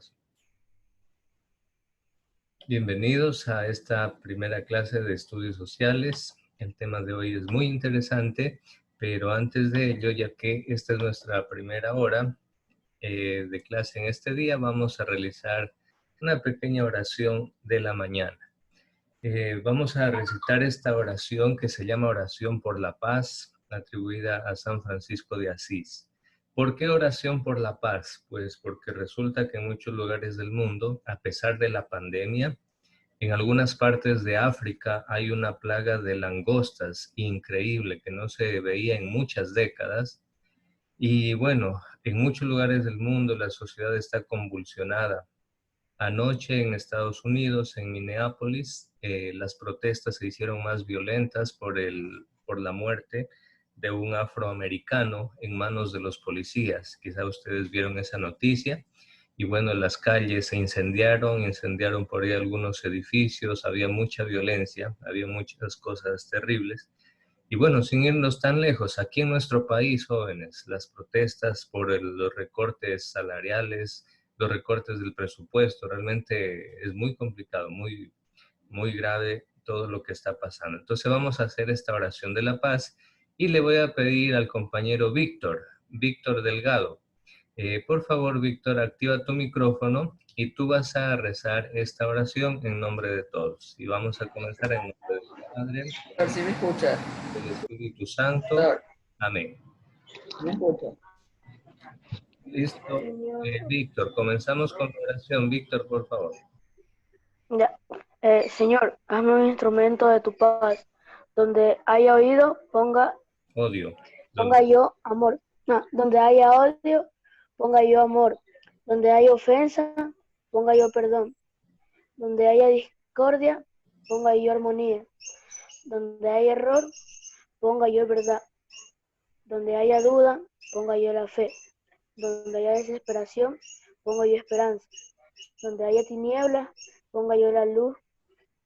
grabación. Bienvenidos a esta primera clase de estudios sociales. El tema de hoy es muy interesante, pero antes de ello, ya que esta es nuestra primera hora de clase en este día, vamos a realizar una pequeña oración de la mañana. Vamos a recitar esta oración que se llama Oración por la Paz, atribuida a San Francisco de Asís. ¿Por qué oración por la paz? Pues porque resulta que en muchos lugares del mundo, a pesar de la pandemia, en algunas partes de África hay una plaga de langostas increíble que no se veía en muchas décadas. Y bueno, en muchos lugares del mundo la sociedad está convulsionada. Anoche en Estados Unidos, en Minneapolis, las protestas se hicieron más violentas por la muerte de un afroamericano en manos de los policías. Quizá ustedes vieron esa noticia. Y bueno, las calles se incendiaron por ahí algunos edificios, había mucha violencia, había muchas cosas terribles. Y bueno, sin irnos tan lejos, aquí en nuestro país, jóvenes, las protestas por los recortes salariales, los recortes del presupuesto, realmente es muy complicado, muy grave todo lo que está pasando. Entonces vamos a hacer esta oración de la paz y le voy a pedir al compañero Víctor Delgado. Por favor, Víctor, activa tu micrófono y tú vas a rezar esta oración en nombre de todos. Y vamos a comenzar en nombre del Padre, A ver si me escucha. del Espíritu Santo. A ver, Amén. ¿me escucha? Listo. Víctor, comenzamos con la oración. Víctor, por favor. Ya. Señor, hazme un instrumento de tu paz. Donde haya oído, ponga Odio. yo amor. No, donde haya odio, ponga yo amor. Donde haya ofensa, ponga yo perdón. Donde haya discordia, ponga yo armonía. Donde haya error, ponga yo verdad. Donde haya duda, ponga yo la fe. Donde haya desesperación, ponga yo esperanza. Donde haya tinieblas, ponga yo la luz.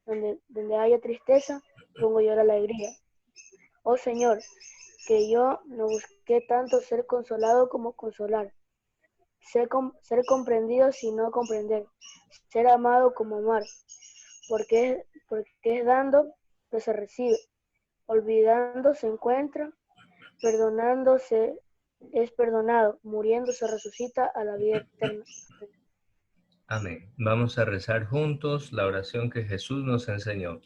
Donde haya tristeza, pongo yo la alegría. Oh Señor, que yo no busqué tanto ser consolado como consolar, ser comprendido sino comprender, ser amado como amar, porque es dando que se recibe, olvidando se encuentra, perdonándose es perdonado, muriendo se resucita a la vida eterna. Amén. Vamos a rezar juntos la oración que Jesús nos enseñó.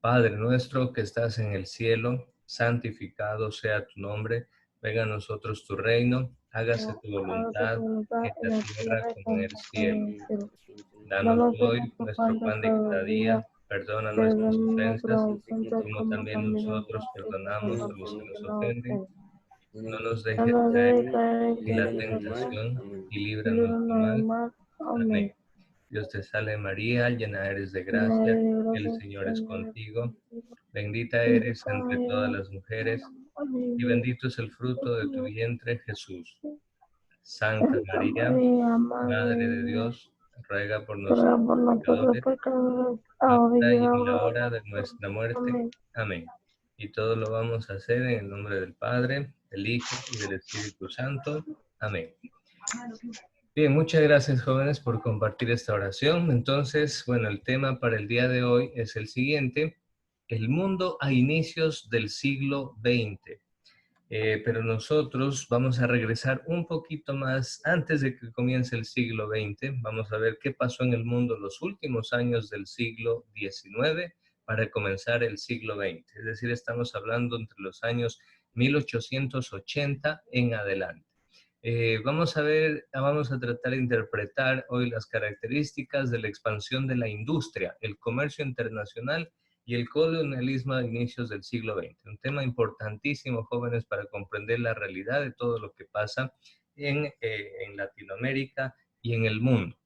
Padre nuestro que estás en el cielo, santificado sea tu nombre. Venga a nosotros tu reino. Hágase tu voluntad en la tierra como en el cielo. Danos hoy nuestro pan de cada día. Perdona nuestras ofensas, como también nosotros perdonamos a los que nos ofenden. No nos dejes caer en la tentación y líbranos del mal. Amén. Dios te salve María, llena eres de gracia, el Señor es contigo. Bendita eres entre todas las mujeres y bendito es el fruto de tu vientre, Jesús. Santa María, Madre de Dios, ruega por nosotros pecadores, ahora y en la hora de nuestra muerte. Amén. Y todo lo vamos a hacer en el nombre del Padre, del Hijo y del Espíritu Santo. Amén. Bien, muchas gracias jóvenes por compartir esta oración. Entonces, bueno, el tema para el día de hoy es el siguiente: el mundo a inicios del siglo XX. Pero nosotros vamos a regresar un poquito más antes de que comience el siglo XX. Vamos a ver qué pasó en el mundo los últimos años del siglo XIX para comenzar el siglo XX. Es decir, estamos hablando entre los años 1880 en adelante. Vamos a tratar de interpretar hoy las características de la expansión de la industria, el comercio internacional y el colonialismo a inicios del siglo XX. Un tema importantísimo, jóvenes, para comprender la realidad de todo lo que pasa en Latinoamérica y en el mundo.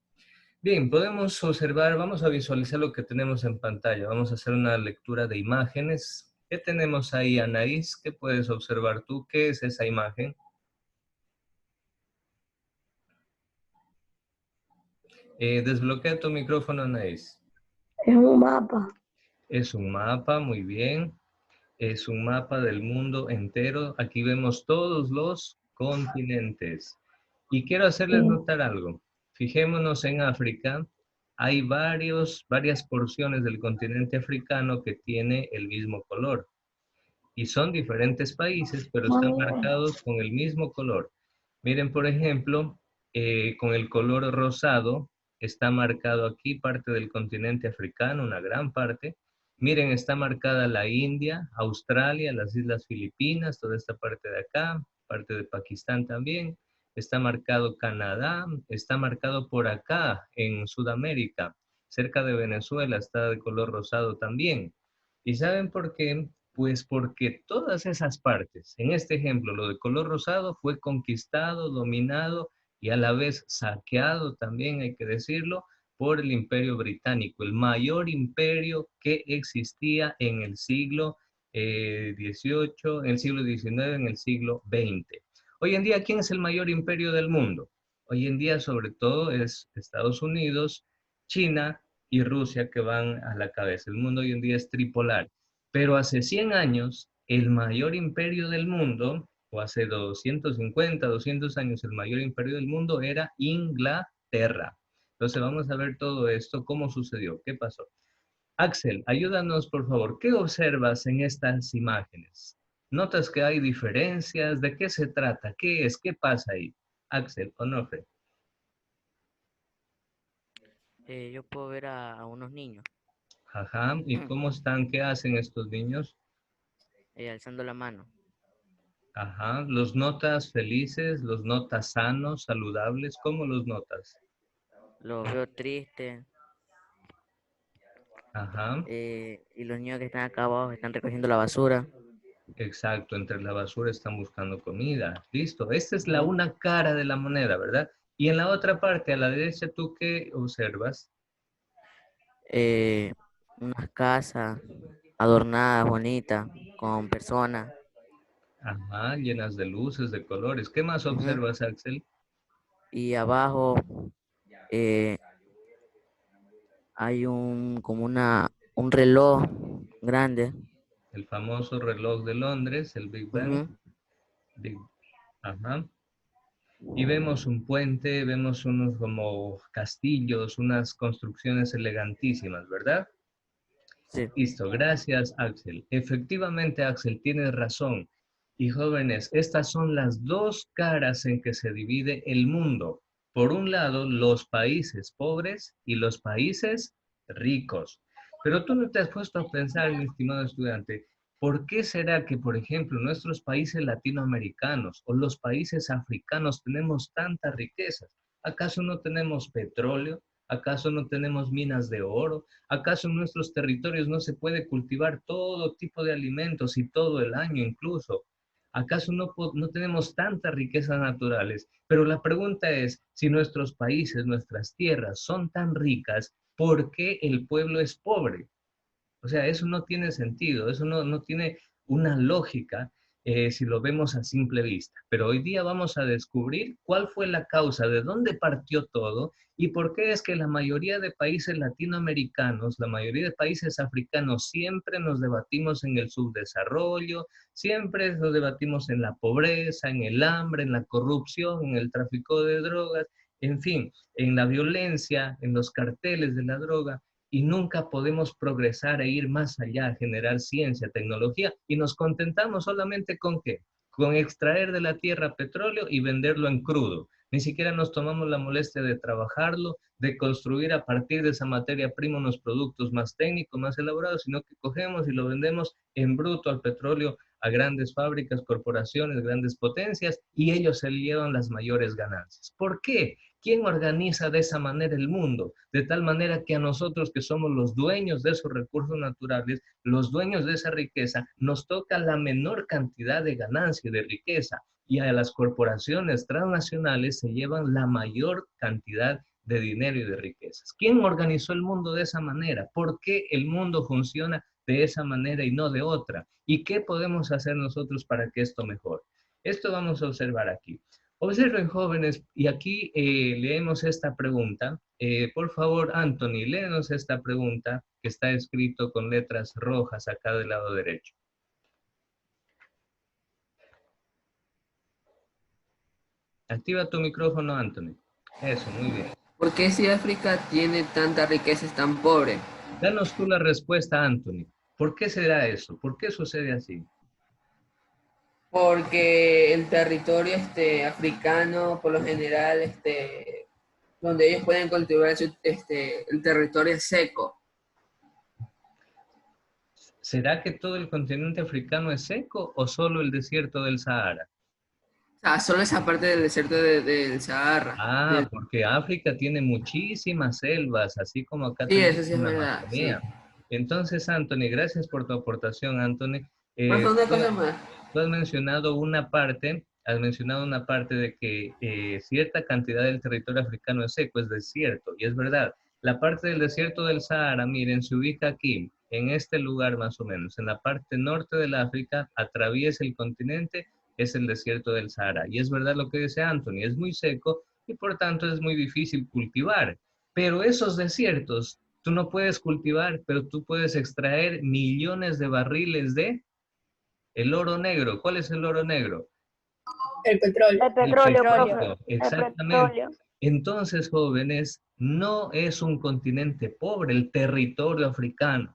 Bien, podemos observar, vamos a visualizar lo que tenemos en pantalla. Vamos a hacer una lectura de imágenes. ¿Qué tenemos ahí, Anaís? ¿Qué puedes observar tú? ¿Qué es esa imagen? Desbloquea tu micrófono, Anaís. Es un mapa. Es un mapa, muy bien. Es un mapa del mundo entero. Aquí vemos todos los continentes. Y quiero hacerles notar algo. Fijémonos en África, hay varias porciones del continente africano que tiene el mismo color. Y son diferentes países, pero están marcados con el mismo color. Miren, por ejemplo, con el color rosado está marcado aquí parte del continente africano, una gran parte. Miren, está marcada la India, Australia, las Islas Filipinas, toda esta parte de acá, parte de Pakistán también. Está marcado Canadá, está marcado por acá en Sudamérica, cerca de Venezuela, está de color rosado también. ¿Y saben por qué? Pues porque todas esas partes, en este ejemplo, lo de color rosado fue conquistado, dominado y a la vez saqueado también, hay que decirlo, por el Imperio Británico, el mayor imperio que existía en el siglo XVIII, en el siglo XIX, en el siglo XX. Hoy en día, ¿quién es el mayor imperio del mundo? Hoy en día, sobre todo, es Estados Unidos, China y Rusia que van a la cabeza. El mundo hoy en día es tripolar. Pero hace 100 años, el mayor imperio del mundo, o hace 250, 200 años, el mayor imperio del mundo era Inglaterra. Entonces vamos a ver todo esto, cómo sucedió, qué pasó. Axel, ayúdanos por favor, ¿qué observas en estas imágenes? ¿Notas que hay diferencias? ¿De qué se trata? ¿Qué es? ¿Qué pasa ahí? Axel, Onofre. Yo puedo ver a unos niños Ajá, ¿y cómo están? ¿Qué hacen estos niños? alzando la mano. Ajá, ¿los notas felices? ¿Los notas sanos, saludables? ¿Cómo los notas? Los veo tristes Ajá, y los niños que están acá abajo están recogiendo la basura. exacto, entre la basura están buscando comida. Listo, esta es la Ujú. una cara de la moneda, ¿verdad? Y en la otra parte, a la derecha, ¿tú qué observas? Eh, unas casas adornadas, bonitas, con personas. Ajá, llenas de luces, de colores. ¿Qué más Ujú. observas, Axel? Y abajo eh, hay un reloj grande. El famoso reloj de Londres, el Big Bang. Ujú. Big- Ajá. Y vemos un puente, vemos unos como castillos, unas construcciones elegantísimas, ¿verdad? Sí. Listo, gracias Axel. Efectivamente, Axel, tienes razón. Y jóvenes, estas son las dos caras en que se divide el mundo. Por un lado, los países pobres y los países ricos. Pero tú no te has puesto a pensar, mi estimado estudiante, ¿por qué será que, por ejemplo, nuestros países latinoamericanos o los países africanos tenemos tantas riquezas? ¿Acaso no tenemos petróleo? ¿Acaso no tenemos minas de oro? ¿Acaso en nuestros territorios no se puede cultivar todo tipo de alimentos y todo el año incluso? ¿Acaso no tenemos tantas riquezas naturales? Pero la pregunta es, si nuestros países, nuestras tierras son tan ricas, ¿por qué el pueblo es pobre? O sea, eso no tiene sentido, eso no tiene una lógica si lo vemos a simple vista. Pero hoy día vamos a descubrir cuál fue la causa, de dónde partió todo y por qué es que la mayoría de países latinoamericanos, la mayoría de países africanos, siempre nos debatimos en el subdesarrollo, siempre nos debatimos en la pobreza, en el hambre, en la corrupción, en el tráfico de drogas, en fin, en la violencia, en los carteles de la droga y nunca podemos progresar e ir más allá, generar ciencia, tecnología, y nos contentamos solamente con qué? Con extraer de la tierra petróleo y venderlo en crudo. Ni siquiera nos tomamos la molestia de trabajarlo, de construir a partir de esa materia prima unos productos más técnicos, más elaborados, sino que cogemos y lo vendemos en bruto al petróleo a grandes fábricas, corporaciones, grandes potencias, y ellos se llevan las mayores ganancias. ¿Por qué? ¿Quién organiza de esa manera el mundo? De tal manera que a nosotros que somos los dueños de esos recursos naturales, los dueños de esa riqueza, nos toca la menor cantidad de ganancia y de riqueza. Y a las corporaciones transnacionales se llevan la mayor cantidad de dinero y de riquezas. ¿Quién organizó el mundo de esa manera? ¿Por qué el mundo funciona de esa manera y no de otra? ¿Y qué podemos hacer nosotros para que esto mejore? Esto vamos a observar aquí. Observen, jóvenes, y aquí leemos esta pregunta. Por favor, Anthony, léenos esta pregunta que está escrito con letras rojas acá del lado derecho. Activa tu micrófono, Anthony. Eso, muy bien. ¿Por qué si África tiene tanta riqueza es tan pobre? Danos tú la respuesta, Anthony. ¿Por qué será eso? ¿Por qué sucede así? Porque el territorio africano, por lo general, donde ellos pueden cultivar el territorio es seco. ¿Será que todo el continente africano es seco o solo el desierto del Sahara? O sea, solo esa parte del desierto del Sahara. Ah, porque África tiene muchísimas selvas, así como acá Sí, tenemos eso sí es una verdad, sí. Amazonía. Entonces, Anthony, gracias por tu aportación, Anthony. Más Eh, una tú, cosa más. tú has mencionado una parte de que cierta cantidad del territorio africano es seco, es desierto, y es verdad. La parte del desierto del Sahara, miren, se ubica aquí, en este lugar más o menos, en la parte norte del África, atraviesa el continente, es el desierto del Sahara. Y es verdad lo que dice Anthony, es muy seco y por tanto es muy difícil cultivar. Pero esos desiertos, tú no puedes cultivar, pero tú puedes extraer millones de barriles de el oro negro. ¿Cuál es el oro negro? El petróleo. El El petróleo, profe. petróleo, El exactamente. petróleo. Entonces, jóvenes, no es un continente pobre el territorio africano.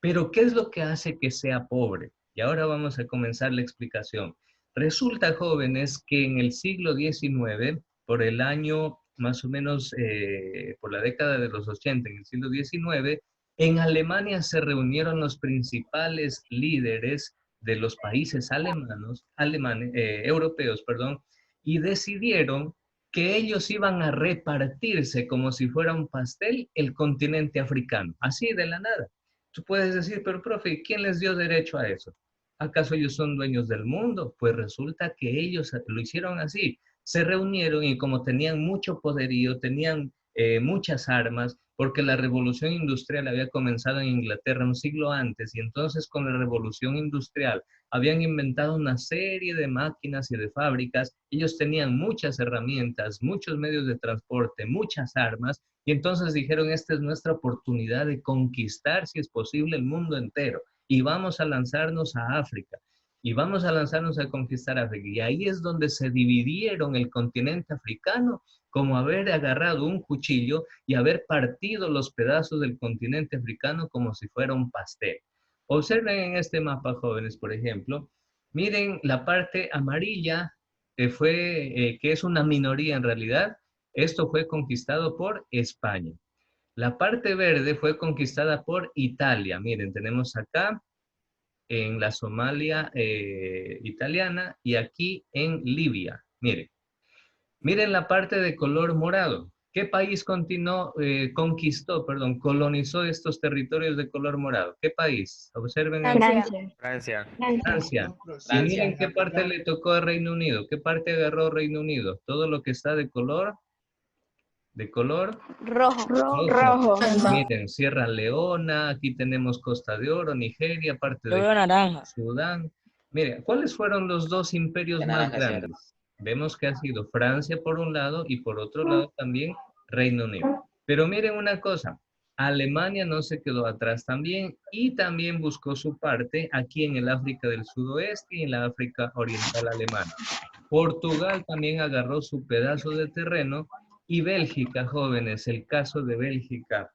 Pero ¿qué es lo que hace que sea pobre? Y ahora vamos a comenzar la explicación. Resulta, jóvenes, que en el siglo XIX, por el año más o menos, por la década de los 80, en el siglo XIX, en Alemania se reunieron los principales líderes de los países europeos, perdón, y decidieron que ellos iban a repartirse como si fuera un pastel el continente africano, así de la nada. Tú puedes decir, pero profe, ¿quién les dio derecho a eso? ¿Acaso ellos son dueños del mundo? Pues resulta que ellos lo hicieron así. Se reunieron y como tenían mucho poderío, tenían muchas armas, porque la revolución industrial había comenzado en Inglaterra un siglo antes y entonces con la revolución industrial habían inventado una serie de máquinas y de fábricas. Ellos tenían muchas herramientas, muchos medios de transporte, muchas armas y entonces dijeron, esta es nuestra oportunidad de conquistar, si es posible, el mundo entero. Y vamos a lanzarnos a África. Y vamos a lanzarnos a conquistar África. Y ahí es donde se dividieron el continente africano, como haber agarrado un cuchillo y haber partido los pedazos del continente africano como si fuera un pastel. Observen en este mapa, jóvenes, por ejemplo. Miren la parte amarilla, que es una minoría en realidad, esto fue conquistado por España. La parte verde fue conquistada por Italia. Miren, tenemos acá en la Somalia italiana y aquí en Libia. Miren, miren la parte de color morado. ¿Qué país conquistó, perdón, colonizó estos territorios de color morado? ¿Qué país? Observen el Francia. Francia. Francia. Y Francia. miren qué parte le tocó a Reino Unido. ¿Qué parte agarró Reino Unido? Todo lo que está de color Rojo. rojo. Miren, Sierra Leona, aquí tenemos Costa de Oro, Nigeria, parte Yo de veo naranja. Sudán. Miren, ¿cuáles fueron los dos imperios más grandes? Vemos que ha sido Francia por un lado y por otro lado también Reino Unido. Pero miren una cosa, Alemania no se quedó atrás también y también buscó su parte aquí en el África del Sudoeste y en la África Oriental Alemana. Portugal también agarró su pedazo de terreno y Bélgica, jóvenes, el caso de Bélgica,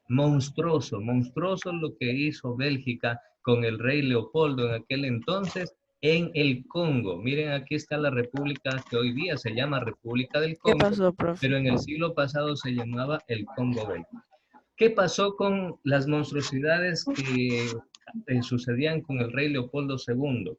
monstruoso, monstruoso lo que hizo Bélgica con el rey Leopoldo en aquel entonces en el Congo. Miren, aquí está la república que hoy día se llama República del ¿Qué Congo, pasó, profe? pero en el siglo pasado se llamaba el Congo belga. ¿Qué pasó con las monstruosidades que sucedían con el rey Leopoldo II?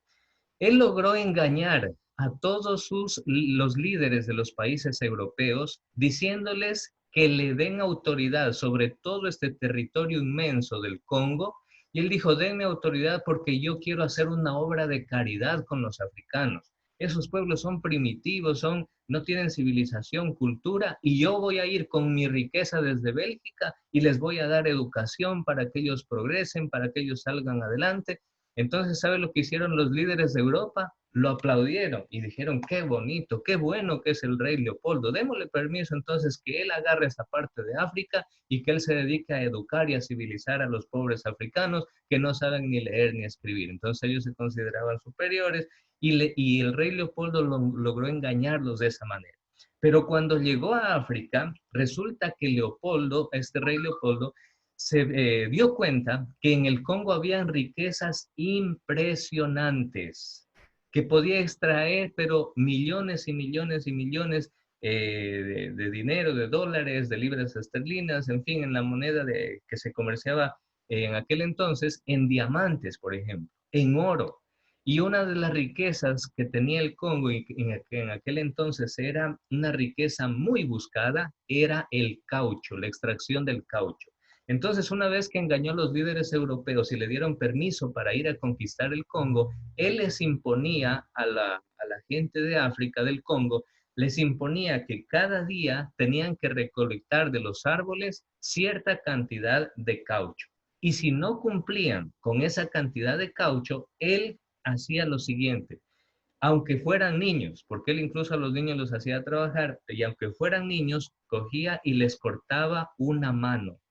Él logró engañar a todos los líderes de los países europeos diciéndoles que le den autoridad sobre todo este territorio inmenso del Congo. Y él dijo, denme autoridad porque yo quiero hacer una obra de caridad con los africanos. Esos pueblos son primitivos, no tienen civilización, cultura, y yo voy a ir con mi riqueza desde Bélgica y les voy a dar educación para que ellos progresen, para que ellos salgan adelante. Entonces, ¿sabe lo que hicieron los líderes de Europa? Lo aplaudieron y dijeron, qué bonito, qué bueno que es el rey Leopoldo. Démosle permiso entonces que él agarre esa parte de África y que él se dedique a educar y a civilizar a los pobres africanos que no saben ni leer ni escribir. Entonces ellos se consideraban superiores y el rey Leopoldo logró engañarlos de esa manera. Pero cuando llegó a África, resulta que Leopoldo, este rey Leopoldo, se dio cuenta que en el Congo habían riquezas impresionantes, que podía extraer, pero millones y millones y millones de dinero, de dólares, de libras esterlinas, en fin, en la moneda que se comerciaba en aquel entonces, en diamantes, por ejemplo, en oro. Y una de las riquezas que tenía el Congo y que en aquel entonces era una riqueza muy buscada, era el caucho, la extracción del caucho. Entonces, una vez que engañó a los líderes europeos y le dieron permiso para ir a conquistar el Congo, él les imponía a la gente de África, del Congo, les imponía que cada día tenían que recolectar de los árboles cierta cantidad de caucho. Y si no cumplían con esa cantidad de caucho, él hacía lo siguiente: aunque fueran niños, porque él incluso a los niños los hacía trabajar, y aunque fueran niños, cogía y les cortaba una mano.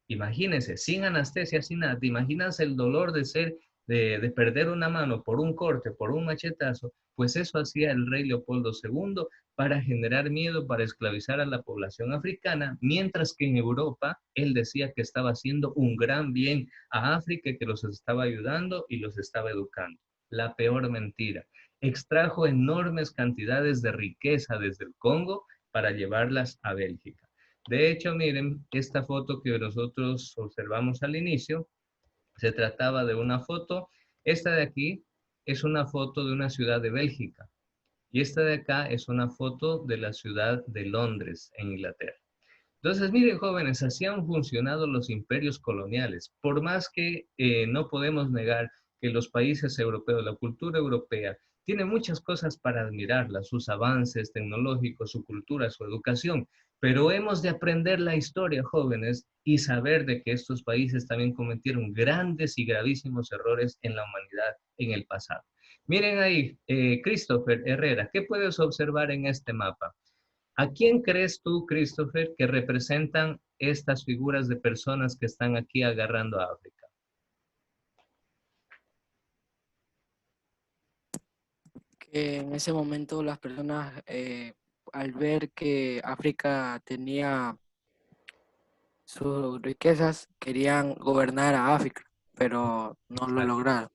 Imagínense, sin anestesia, sin nada. ¿Te imaginas el dolor de perder una mano por un corte, por un machetazo? Pues eso hacía el rey Leopoldo II para generar miedo, para esclavizar a la población africana, mientras que en Europa él decía que estaba haciendo un gran bien a África, que los estaba ayudando y los estaba educando. La peor mentira. Extrajo enormes cantidades de riqueza desde el Congo para llevarlas a Bélgica. De hecho, miren, esta foto que nosotros observamos al inicio, se trataba de una foto. Esta de aquí es una foto de una ciudad de Bélgica y esta de acá es una foto de la ciudad de Londres, en Inglaterra. Entonces, miren, jóvenes, así han funcionado los imperios coloniales. Por más que no podemos negar que los países europeos, la cultura europea, tiene muchas cosas para admirarla, sus avances tecnológicos, su cultura, su educación, pero hemos de aprender la historia, jóvenes, y saber de que estos países también cometieron grandes y gravísimos errores en la humanidad en el pasado. Miren ahí, Christopher Herrera, ¿qué puedes observar en este mapa? ¿A quién crees tú, Christopher, que representan estas figuras de personas que están aquí agarrando a África? Que en ese momento las personas, al ver que África tenía sus riquezas, querían gobernar a África, pero no lo Exacto. lograron.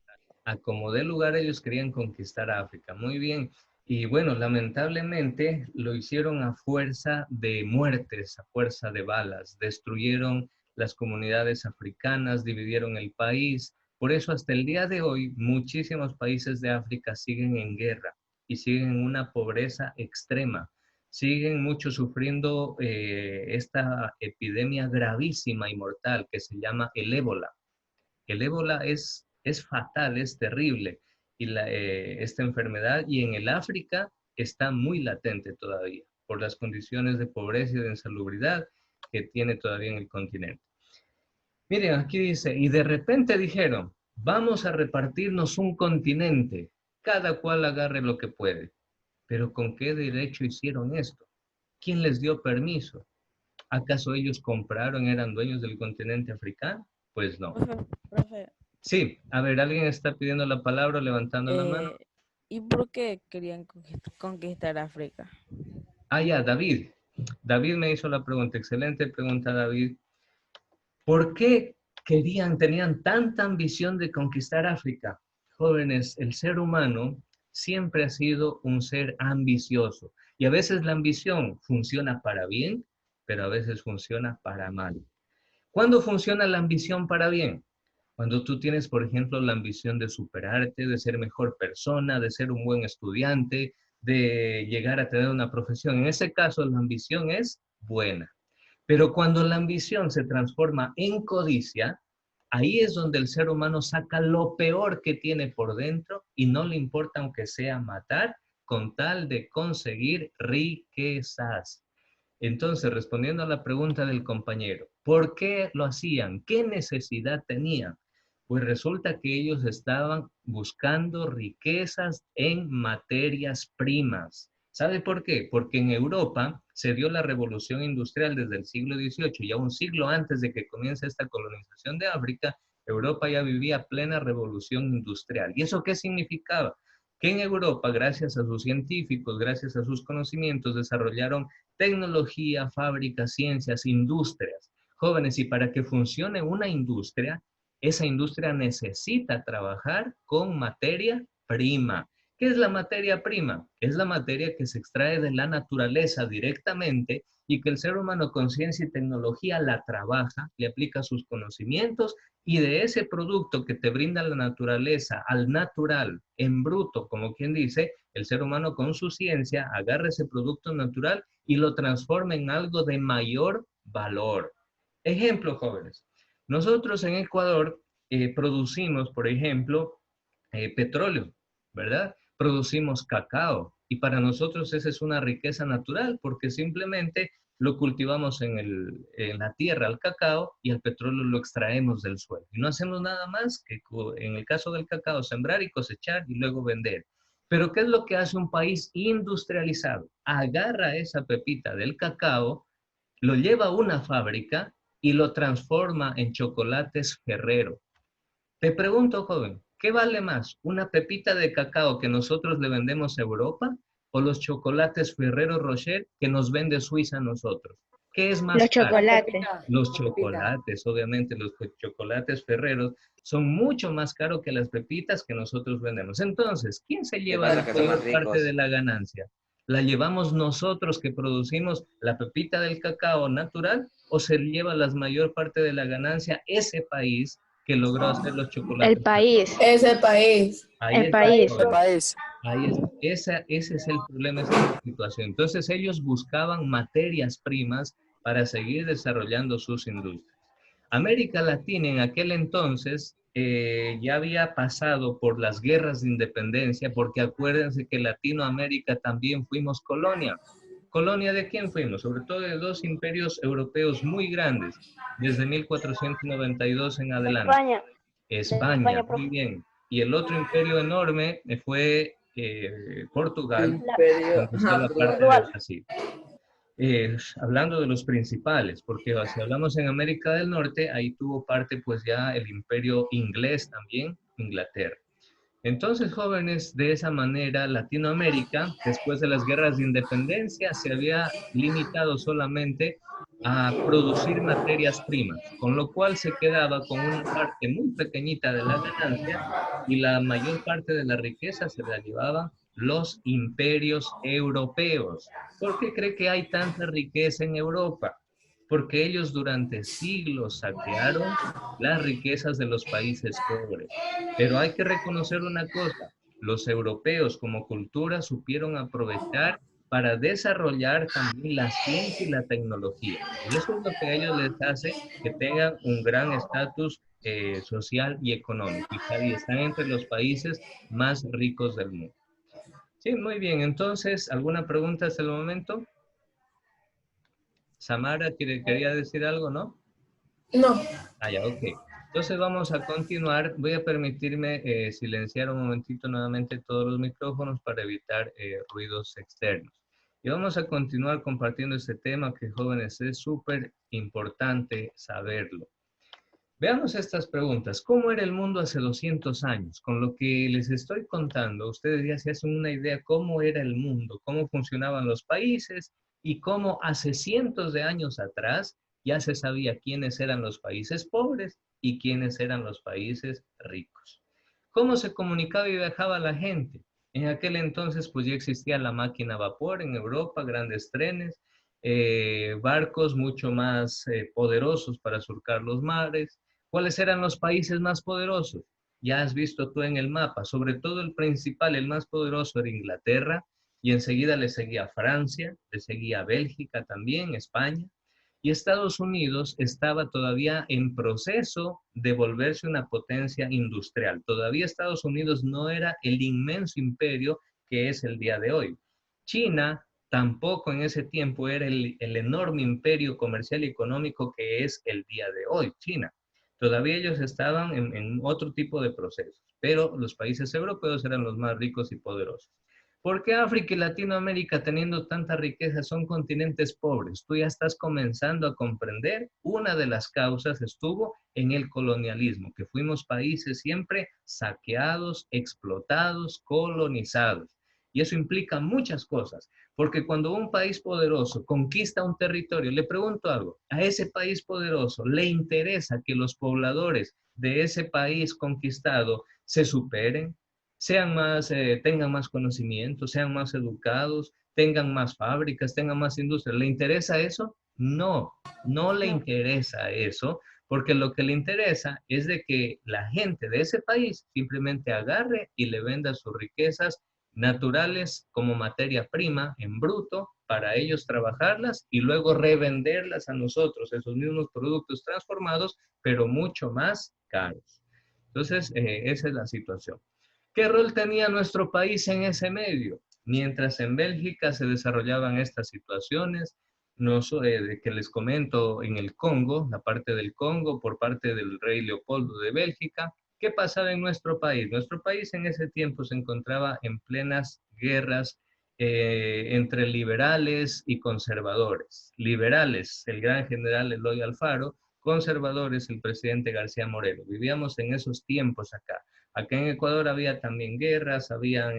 A como de lugar ellos querían conquistar a África. Muy bien. Y bueno, lamentablemente lo hicieron a fuerza de muertes, a fuerza de balas. Destruyeron las comunidades africanas, dividieron el país. Por eso hasta el día de hoy muchísimos países de África siguen en guerra y siguen en una pobreza extrema. Siguen muchos sufriendo esta epidemia gravísima y mortal que se llama el ébola. El ébola es fatal, es terrible, y esta enfermedad, y en el África está muy latente todavía, por las condiciones de pobreza y de insalubridad que tiene todavía en el continente. Miren, aquí dice, y de repente dijeron, vamos a repartirnos un continente, cada cual agarre lo que puede. Pero ¿con qué derecho hicieron esto? ¿Quién les dio permiso? ¿Acaso ellos compraron, eran dueños del continente africano? Pues no. Profe, Sí, a ver, alguien está pidiendo la palabra, levantando la mano. ¿y por qué querían conquistar África? Ah, ya, David. David me hizo la pregunta. Excelente pregunta, David. ¿Por qué tenían tanta ambición de conquistar África? Jóvenes, el ser humano siempre ha sido un ser ambicioso. Y a veces la ambición funciona para bien, pero a veces funciona para mal. ¿Cuándo funciona la ambición para bien? Cuando tú tienes, por ejemplo, la ambición de superarte, de ser mejor persona, de ser un buen estudiante, de llegar a tener una profesión. En ese caso, la ambición es buena. Pero cuando la ambición se transforma en codicia, ahí es donde el ser humano saca lo peor que tiene por dentro y no le importa aunque sea matar con tal de conseguir riquezas. Entonces, respondiendo a la pregunta del compañero, ¿por qué lo hacían? ¿Qué necesidad tenían? Pues resulta que ellos estaban buscando riquezas en materias primas. ¿Sabe por qué? Porque en Europa se dio la revolución industrial desde el siglo XVIII, ya un siglo antes de que comience esta colonización de África, Europa ya vivía plena revolución industrial. ¿Y eso qué significaba? que en Europa, gracias a sus científicos, gracias a sus conocimientos, desarrollaron tecnología, fábricas, ciencias, industrias. Jóvenes, y para que funcione una industria, esa industria necesita trabajar con materia prima. ¿Qué es la materia prima? Es la materia que se extrae de la naturaleza directamente y que el ser humano con ciencia y tecnología la trabaja, le aplica sus conocimientos y de ese producto que te brinda la naturaleza al natural, en bruto, como quien dice, el ser humano con su ciencia agarra ese producto natural y lo transforma en algo de mayor valor. Ejemplo, jóvenes. Nosotros en Ecuador producimos, por ejemplo, petróleo, ¿verdad? Producimos cacao y para nosotros esa es una riqueza natural porque simplemente lo cultivamos en la tierra, el cacao, y el petróleo lo extraemos del suelo. Y no hacemos nada más que, en el caso del cacao, sembrar y cosechar y luego vender. Pero ¿qué es lo que hace un país industrializado? Agarra esa pepita del cacao, lo lleva a una fábrica y lo transforma en chocolates Ferrero. Te pregunto, joven, ¿qué vale más? ¿Una pepita de cacao que nosotros le vendemos a Europa o los chocolates Ferrero Rocher que nos vende Suiza a nosotros? ¿Qué es más Los caro? chocolates. Los chocolates, obviamente, los chocolates Ferreros son mucho más caros que las pepitas que nosotros vendemos. Entonces, ¿quién se lleva la mayor parte de la ganancia? ¿La llevamos nosotros que producimos la pepita del cacao natural o se lleva la mayor parte de la ganancia ese país que logró hacer los chocolates? El país. Ese país. Ahí El está, país. El país. ahí está. Ese es el problema, esa es la situación. Entonces ellos buscaban materias primas para seguir desarrollando sus industrias. América Latina en aquel entonces ya había pasado por las guerras de independencia, porque acuérdense que Latinoamérica también fuimos colonia. ¿Colonia de quién fuimos? Sobre todo de dos imperios europeos muy grandes, desde 1492 en adelante. España. España, muy profe. bien. Y el otro imperio enorme fue Portugal, Imperio. donde está la parte de Brasil. Hablando de los principales, porque si hablamos en América del Norte, ahí tuvo parte pues ya el imperio inglés también, Inglaterra. Entonces, jóvenes, de esa manera, Latinoamérica, después de las guerras de independencia, se había limitado solamente a producir materias primas, con lo cual se quedaba con una parte muy pequeñita de la ganancia y la mayor parte de la riqueza se la llevaban los imperios europeos. ¿Por qué cree que hay tanta riqueza en Europa? Porque ellos durante siglos saquearon las riquezas de los países pobres. Pero hay que reconocer una cosa, los europeos como cultura supieron aprovechar para desarrollar también la ciencia y la tecnología. Y eso es lo que a ellos les hace que tengan un gran estatus social y económico. Y están entre los países más ricos del mundo. Sí, muy bien. Entonces, ¿alguna pregunta hasta el momento? Samara, ¿quería decir algo, no? No. Ah, ya, ok. Entonces vamos a continuar. Voy a permitirme silenciar un momentito nuevamente todos los micrófonos para evitar ruidos externos. Y vamos a continuar compartiendo este tema que, jóvenes, es súper importante saberlo. Veamos estas preguntas. ¿Cómo era el mundo hace 200 años? Con lo que les estoy contando, ustedes ya se hacen una idea cómo era el mundo, cómo funcionaban los países y cómo hace cientos de años atrás ya se sabía quiénes eran los países pobres y quiénes eran los países ricos. ¿Cómo se comunicaba y viajaba la gente? En aquel entonces pues ya existía la máquina a vapor en Europa, grandes trenes, barcos mucho más poderosos para surcar los mares. ¿Cuáles eran los países más poderosos? Ya has visto tú en el mapa, sobre todo el principal, el más poderoso era Inglaterra, y enseguida le seguía Francia, le seguía Bélgica también, España, y Estados Unidos estaba todavía en proceso de volverse una potencia industrial. Todavía Estados Unidos no era el inmenso imperio que es el día de hoy. China tampoco en ese tiempo era el enorme imperio comercial y económico que es el día de hoy, China. Todavía ellos estaban en otro tipo de procesos, pero los países europeos eran los más ricos y poderosos. ¿Por qué África y Latinoamérica, teniendo tanta riqueza, son continentes pobres? Tú ya estás comenzando a comprender. Una de las causas estuvo en el colonialismo, que fuimos países siempre saqueados, explotados, colonizados. Y eso implica muchas cosas, porque cuando un país poderoso conquista un territorio, le pregunto algo, ¿a ese país poderoso le interesa que los pobladores de ese país conquistado se superen? Sean más, tengan más conocimiento, sean más educados, tengan más fábricas, tengan más industria. ¿Le interesa eso? No, no le No. interesa eso, porque lo que le interesa es de que la gente de ese país simplemente agarre y le venda sus riquezas naturales como materia prima en bruto para ellos trabajarlas y luego revenderlas a nosotros, esos mismos productos transformados, pero mucho más caros. Entonces, esa es la situación. ¿Qué rol tenía nuestro país en ese medio? Mientras en Bélgica se desarrollaban estas situaciones, de que les comento en el Congo, la parte del Congo, por parte del rey Leopoldo de Bélgica, ¿qué pasaba en nuestro país? Nuestro país en ese tiempo se encontraba en plenas guerras entre liberales y conservadores. Liberales, el gran general Eloy Alfaro, conservadores, el presidente García Moreno. Vivíamos en esos tiempos acá. Acá en Ecuador había también guerras, habían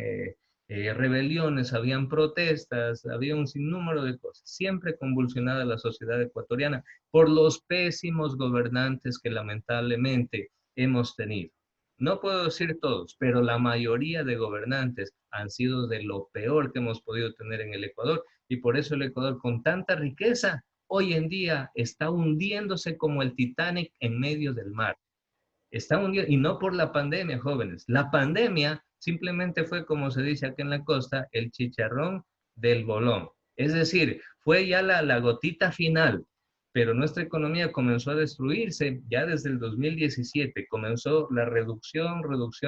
rebeliones, habían protestas, había un sinnúmero de cosas. Siempre convulsionada la sociedad ecuatoriana por los pésimos gobernantes que lamentablemente hemos tenido. No puedo decir todos, pero la mayoría de gobernantes han sido de lo peor que hemos podido tener en el Ecuador y por eso el Ecuador con tanta riqueza hoy en día está hundiéndose como el Titanic en medio del mar. Está hundido, y no por la pandemia, jóvenes. La pandemia simplemente fue, como se dice aquí en la costa, el chicharrón del bolón. Es decir, fue ya la gotita final, pero nuestra economía comenzó a destruirse ya desde el 2017. Comenzó la reducción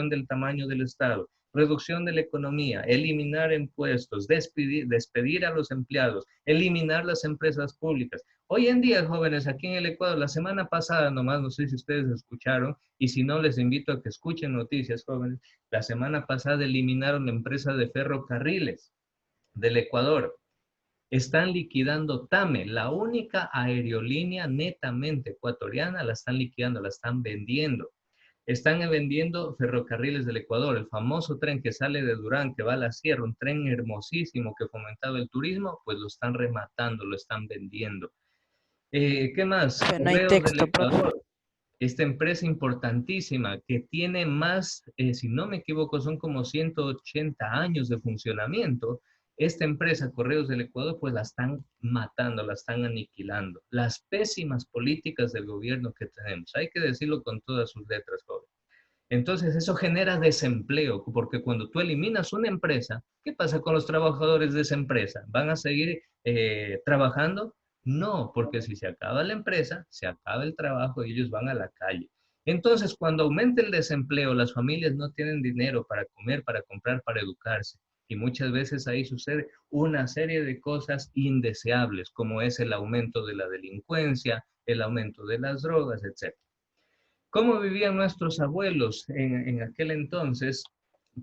del tamaño del Estado, reducción de la economía, eliminar impuestos, despedir a los empleados, eliminar las empresas públicas. Hoy en día, jóvenes, aquí en el Ecuador, la semana pasada, nomás no sé si ustedes escucharon, y si no, les invito a que escuchen noticias, jóvenes. La semana pasada eliminaron la empresa de ferrocarriles del Ecuador. Están liquidando TAME, la única aerolínea netamente ecuatoriana, la están liquidando, la están vendiendo. Están vendiendo ferrocarriles del Ecuador, el famoso tren que sale de Durán, que va a la sierra, un tren hermosísimo que fomentaba el turismo, pues lo están rematando, lo están vendiendo. ¿Qué más? Profe, no hay Correos del texto, profe. Ecuador, esta empresa importantísima que tiene más, si no me equivoco, son como 180 años de funcionamiento. Esta empresa, Correos del Ecuador, pues la están matando, la están aniquilando. Las pésimas políticas del gobierno que tenemos, hay que decirlo con todas sus letras, joven. Entonces eso genera desempleo, porque cuando tú eliminas una empresa, ¿qué pasa con los trabajadores de esa empresa? ¿Van a seguir trabajando? No, porque si se acaba la empresa, se acaba el trabajo y ellos van a la calle. Entonces, cuando aumenta el desempleo, las familias no tienen dinero para comer, para comprar, para educarse. Y muchas veces ahí sucede una serie de cosas indeseables, como es el aumento de la delincuencia, el aumento de las drogas, etc. ¿Cómo vivían nuestros abuelos en aquel entonces?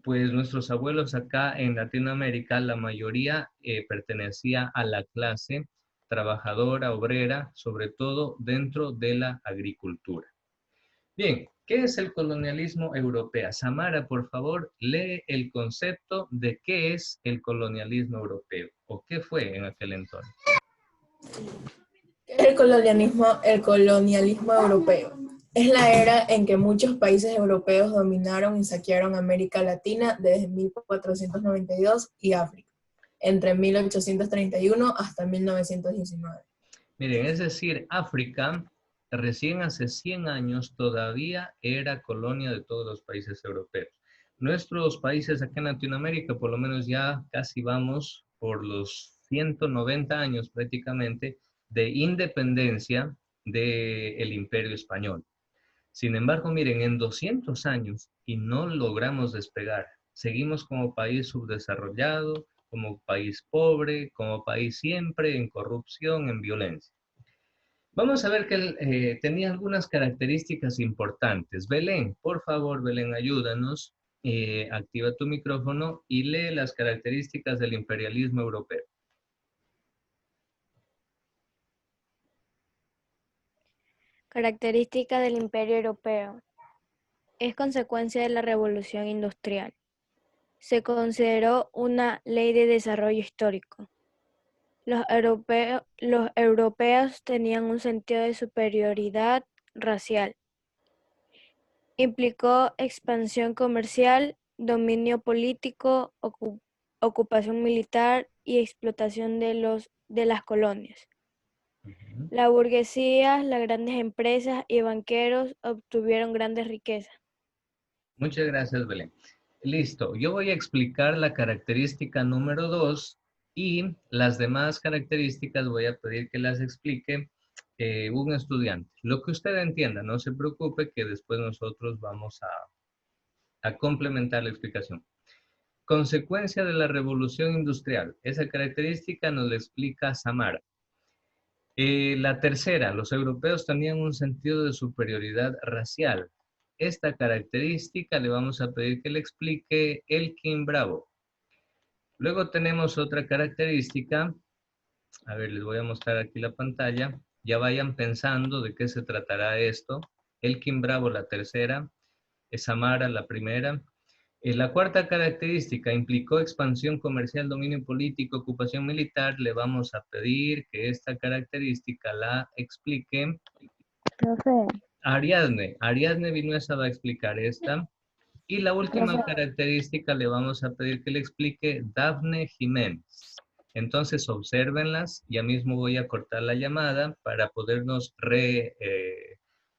Pues nuestros abuelos acá en Latinoamérica, la mayoría pertenecía a la clase trabajadora, obrera, sobre todo dentro de la agricultura. Bien, ¿qué es el colonialismo europeo? Samara, por favor, lee el concepto de qué es el colonialismo europeo o qué fue en aquel entonces. El colonialismo europeo es la era en que muchos países europeos dominaron y saquearon América Latina desde 1492 y África, entre 1831 hasta 1919. Miren, es decir, África recién hace 100 años todavía era colonia de todos los países europeos. Nuestros países acá en Latinoamérica, por lo menos ya casi vamos por los 190 años prácticamente de independencia del Imperio Español. Sin embargo, miren, en 200 años y no logramos despegar. Seguimos como país subdesarrollado, como país pobre, como país siempre en corrupción, en violencia. Vamos a ver que él tenía algunas características importantes. Belén, por favor, Belén, ayúdanos. activa tu micrófono y lee las características del imperialismo europeo. Característica del Imperio Europeo. Es consecuencia de la Revolución Industrial. Se consideró una ley de desarrollo histórico. Los europeos tenían un sentido de superioridad racial. Implicó expansión comercial, dominio político, ocupación militar y explotación de las colonias. La burguesía, las grandes empresas y banqueros obtuvieron grandes riquezas. Muchas gracias, Belén. Listo, yo voy a explicar la característica número 2 y las demás características voy a pedir que las explique un estudiante. Lo que usted entienda, no se preocupe que después nosotros vamos a complementar la explicación. Consecuencia de la revolución industrial. Esa característica nos la explica Samara. La tercera, los europeos tenían un sentido de superioridad racial. Esta característica le vamos a pedir que le explique Elkin Bravo. Luego tenemos otra característica. A ver, les voy a mostrar aquí la pantalla. Ya vayan pensando de qué se tratará esto. Elkin Bravo, la tercera. Samara, la primera. La cuarta característica implicó expansión comercial, dominio político, ocupación militar. Le vamos a pedir que esta característica la explique Profe, Ariadne Vinuesa va a explicar esta. Y la última característica le vamos a pedir que le explique Dafne Jiménez. Entonces, obsérvenlas. Ya mismo voy a cortar la llamada para podernos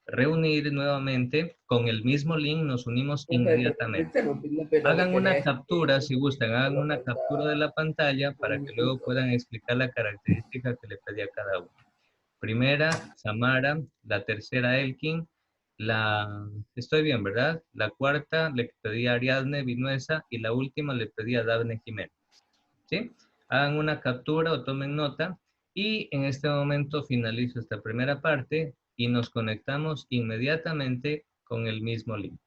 reunir nuevamente. Con el mismo link nos unimos inmediatamente. Hagan una captura, si gustan, hagan una captura de la pantalla para que luego puedan explicar la característica que le pedí a cada uno. Primera, Samara. La tercera, Elkin. Estoy bien, ¿verdad? La cuarta le pedí a Ariadne Vinuesa y la última le pedí a Dafne Jiménez. ¿Sí? Hagan una captura o tomen nota y en este momento finalizo esta primera parte y nos conectamos inmediatamente con el mismo link.